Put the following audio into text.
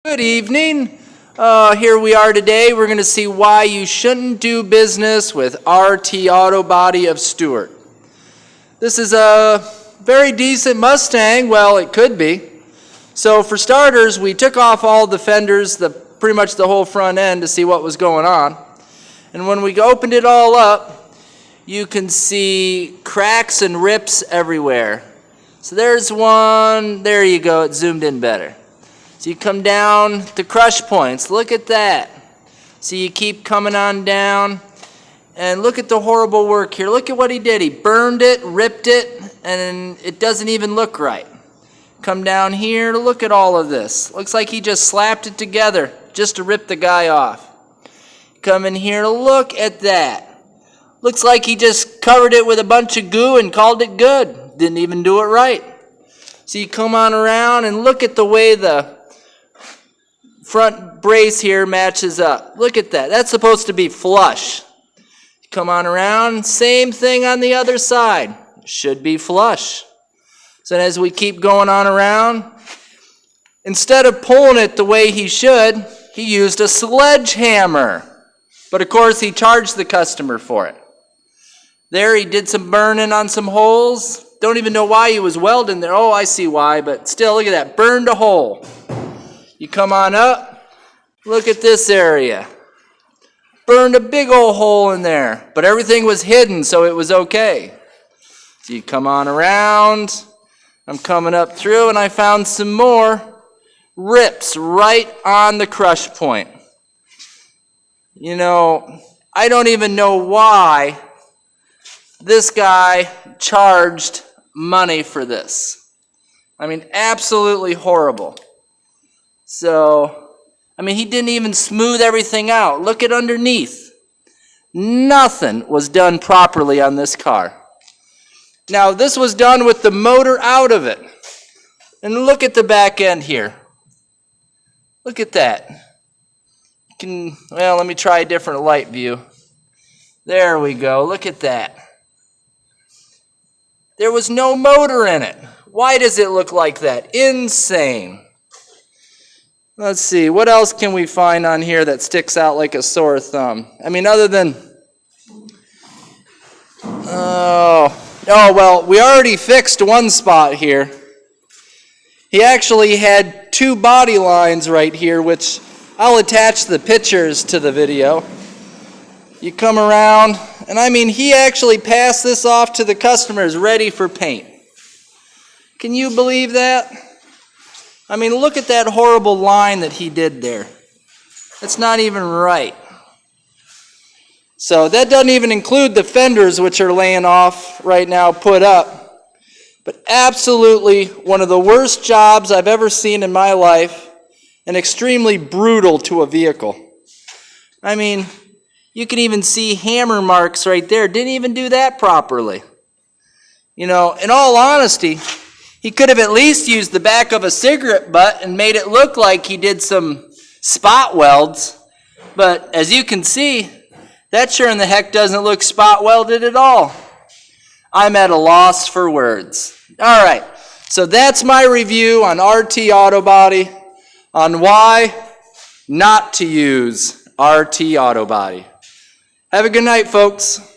Good evening. Here we are today. We're going to see why you shouldn't do business with RT Autobody of Stuart. This is a very decent Mustang. Well, it could be. So for starters, we took off all the fenders, pretty much the whole front end, to see what was going on. And when we opened it all up, you can see cracks and rips everywhere. So there's one. There you go. It zoomed in better. So you come down to crush points. Look at that. So you keep coming on down. And look at the horrible work here. Look at what he did. He burned it, ripped it, and it doesn't even look right. Come down here to look at all of this. Looks like he just slapped it together just to rip the guy off. Come in here to look at that. Looks like he just covered it with a bunch of goo and called it good. Didn't even do it right. So you come on around and look at the way the front brace here matches up. Look at that. That's supposed to be flush. Come on around. Same thing on the other side. Should be flush. So as we keep going on around, instead of pulling it the way he should, he used a sledgehammer. But of course, he charged the customer for it. There, he did some burning on some holes. Don't even know why he was welding there. Oh, I see why, but still, look at that. Burned a hole. You come on up, look at this area. Burned a big old hole in there, but everything was hidden, so it was okay. So you come on around, I'm coming up through, and I found some more rips right on the crush point. You know, I don't even know why this guy charged money for this. I mean, absolutely horrible. So, I mean, he didn't even smooth everything out. Look at underneath. Nothing was done properly on this car. Now, this was done with the motor out of it. And look at the back end here. Look at that. Well, let me try a different light view. There we go. Look at that. There was no motor in it. Why does it look like that? Insane. Let's see, what else can we find on here that sticks out like a sore thumb? I mean, other than, well, we already fixed one spot here. He actually had two body lines right here, which I'll attach the pictures to the video. You come around, and I mean, he actually passed this off to the customers ready for paint. Can you believe that? I mean, look at that horrible line that he did there. It's not even right. So that doesn't even include the fenders, which are laying off right now, put up. But absolutely one of the worst jobs I've ever seen in my life, and extremely brutal to a vehicle. I mean, you can even see hammer marks right there. Didn't even do that properly. You know, in all honesty, he could have at least used the back of a cigarette butt and made it look like he did some spot welds. But as you can see, that sure in the heck doesn't look spot welded at all. I'm at a loss for words. All right, so that's my review on RT Autobody on why not to use RT Autobody. Have a good night, folks.